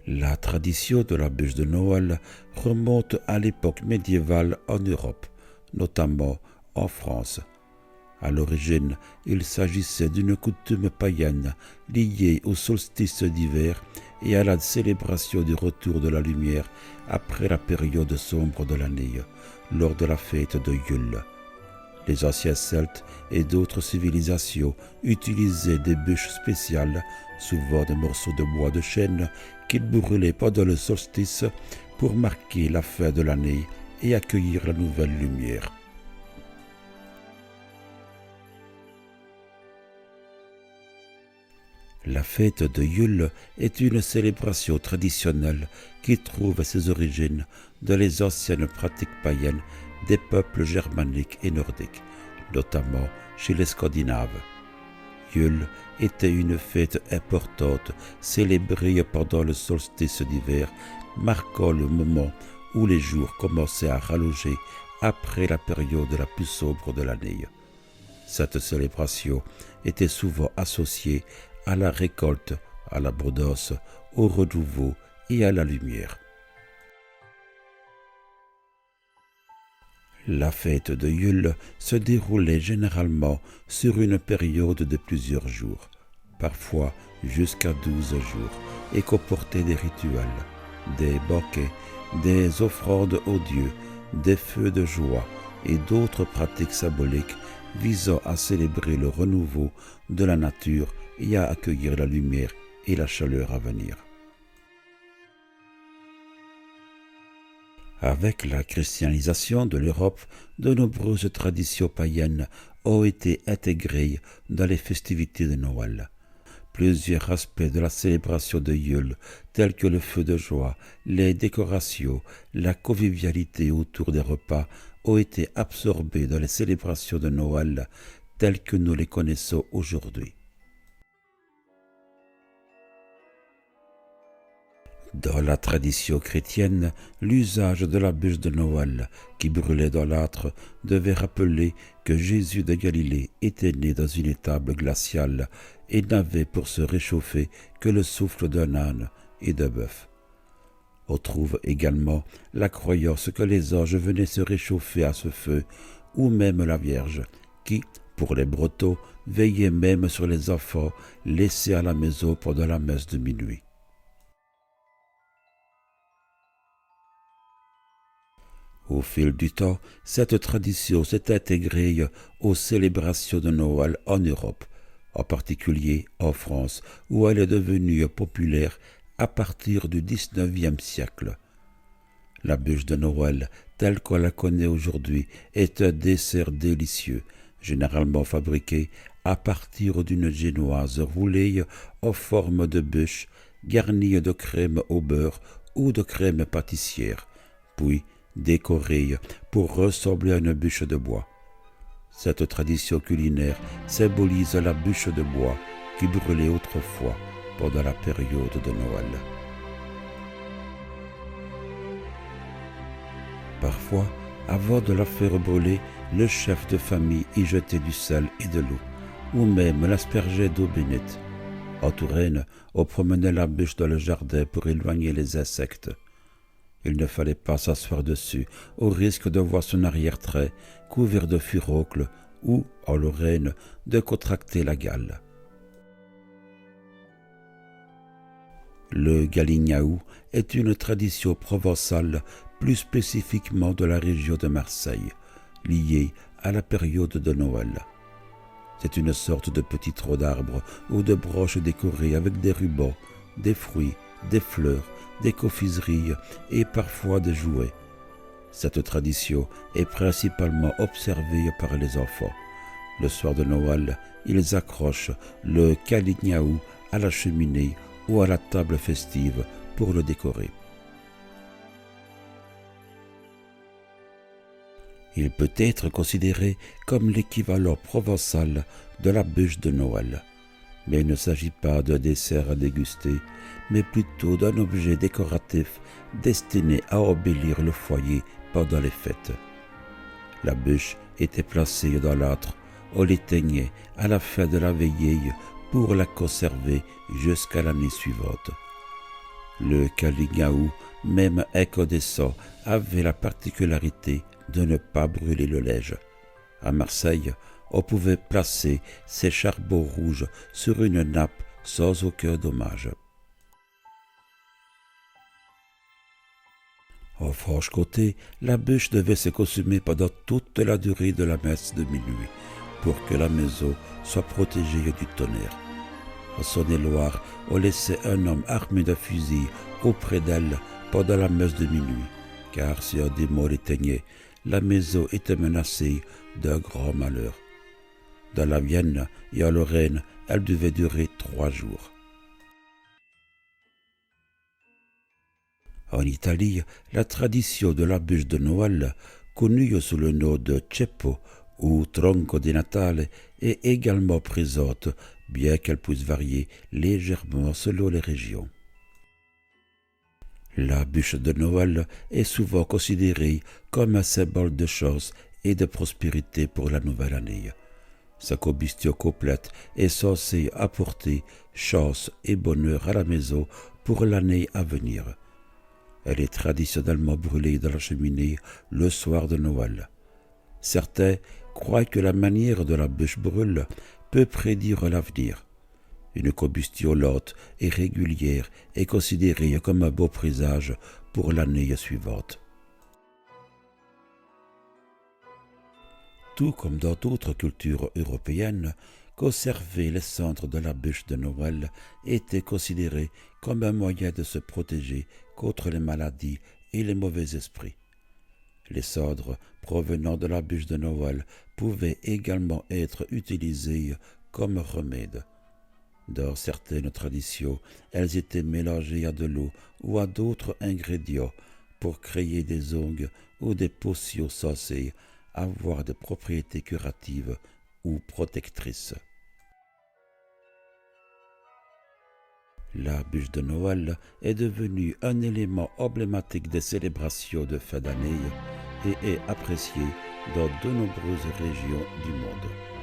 La tradition de la bûche de Noël remonte à l'époque médiévale en Europe, notamment en France. À l'origine, il s'agissait d'une coutume païenne liée au solstice d'hiver et à la célébration du retour de la lumière après la période sombre de l'année, lors de la fête de Yule. Les anciens Celtes et d'autres civilisations utilisaient des bûches spéciales, souvent des morceaux de bois de chêne, qu'ils brûlaient pendant le solstice pour marquer la fin de l'année et accueillir la nouvelle lumière. La fête de Yule est une célébration traditionnelle qui trouve ses origines dans les anciennes pratiques païennes des peuples germaniques et nordiques, notamment chez les Scandinaves. Yule était une fête importante célébrée pendant le solstice d'hiver, marquant le moment où les jours commençaient à rallonger après la période la plus sombre de l'année. Cette célébration était souvent associée à la récolte, à l'abondance, au renouveau et à la lumière. La fête de Yule se déroulait généralement sur une période de plusieurs jours, parfois jusqu'à 12 jours, et comportait des rituels, des banquets, des offrandes aux dieux, des feux de joie et d'autres pratiques symboliques visant à célébrer le renouveau de la nature et à accueillir la lumière et la chaleur à venir. Avec la christianisation de l'Europe, de nombreuses traditions païennes ont été intégrées dans les festivités de Noël. Plusieurs aspects de la célébration de Yule, tels que le feu de joie, les décorations, la convivialité autour des repas, ont été absorbés dans les célébrations de Noël telles que nous les connaissons aujourd'hui. Dans la tradition chrétienne, l'usage de la bûche de Noël qui brûlait dans l'âtre devait rappeler que Jésus de Galilée était né dans une étable glaciale et n'avait pour se réchauffer que le souffle d'un âne et d'un bœuf. On trouve également la croyance que les anges venaient se réchauffer à ce feu, ou même la Vierge, qui, pour les Bretons, veillait même sur les enfants laissés à la maison pendant la messe de minuit. Au fil du temps, cette tradition s'est intégrée aux célébrations de Noël en Europe, en particulier en France, où elle est devenue populaire à partir du XIXe siècle. La bûche de Noël, telle qu'on la connaît aujourd'hui, est un dessert délicieux, généralement fabriqué à partir d'une génoise roulée en forme de bûche, garnie de crème au beurre ou de crème pâtissière, puis décorée pour ressembler à une bûche de bois. Cette tradition culinaire symbolise la bûche de bois qui brûlait autrefois pendant la période de Noël. Parfois, avant de la faire brûler, le chef de famille y jetait du sel et de l'eau, ou même l'aspergeait d'eau bénite. En Touraine, on promenait la bûche dans le jardin pour éloigner les insectes. Il ne fallait pas s'asseoir dessus, au risque de voir son arrière-trait couvert de furoncles ou, en Lorraine, de contracter la gale. Le galignaou est une tradition provençale, plus spécifiquement de la région de Marseille, liée à la période de Noël. C'est une sorte de petit tronc d'arbre ou de branche décorée avec des rubans, des fruits, des fleurs, des confiseries et parfois des jouets. Cette tradition est principalement observée par les enfants. Le soir de Noël, ils accrochent le galignaou à la cheminée ou à la table festive pour le décorer. Il peut être considéré comme l'équivalent provençal de la bûche de Noël. Mais il ne s'agit pas d'un dessert à déguster, mais plutôt d'un objet décoratif destiné à embellir le foyer pendant les fêtes. La bûche était placée dans l'âtre, on l'éteignait à la fin de la veillée pour la conserver jusqu'à l'année suivante. Le Kalingaou, même incandescent, avait la particularité de ne pas brûler le liège. À Marseille, on pouvait placer ces charbons rouges sur une nappe sans aucun dommage. En Franche-Comté, la bûche devait se consumer pendant toute la durée de la messe de minuit pour que la maison soit protégée du tonnerre. En Saône-et-Loire, on laissait un homme armé d'un fusil auprès d'elle pendant la messe de minuit, car si un démon l'éteignait, la maison était menacée d'un grand malheur. Dans la Vienne et en Lorraine, elle devait durer 3 jours. En Italie, la tradition de la bûche de Noël, connue sous le nom de ceppo ou tronco di Natale, est également présente, bien qu'elle puisse varier légèrement selon les régions. La bûche de Noël est souvent considérée comme un symbole de chance et de prospérité pour la nouvelle année. Sa combustion complète est censée apporter chance et bonheur à la maison pour l'année à venir. Elle est traditionnellement brûlée dans la cheminée le soir de Noël. Certains croient que la manière dont la bûche brûle peut prédire l'avenir. Une combustion lente et régulière est considérée comme un beau présage pour l'année suivante. Tout comme dans d'autres cultures européennes, conserver les cendres de la bûche de Noël était considéré comme un moyen de se protéger contre les maladies et les mauvais esprits. Les cendres provenant de la bûche de Noël pouvaient également être utilisées comme remède. Dans certaines traditions, elles étaient mélangées à de l'eau ou à d'autres ingrédients pour créer des ongles ou des potions censées avoir des propriétés curatives ou protectrices. La bûche de Noël est devenue un élément emblématique des célébrations de fin d'année et est appréciée dans de nombreuses régions du monde.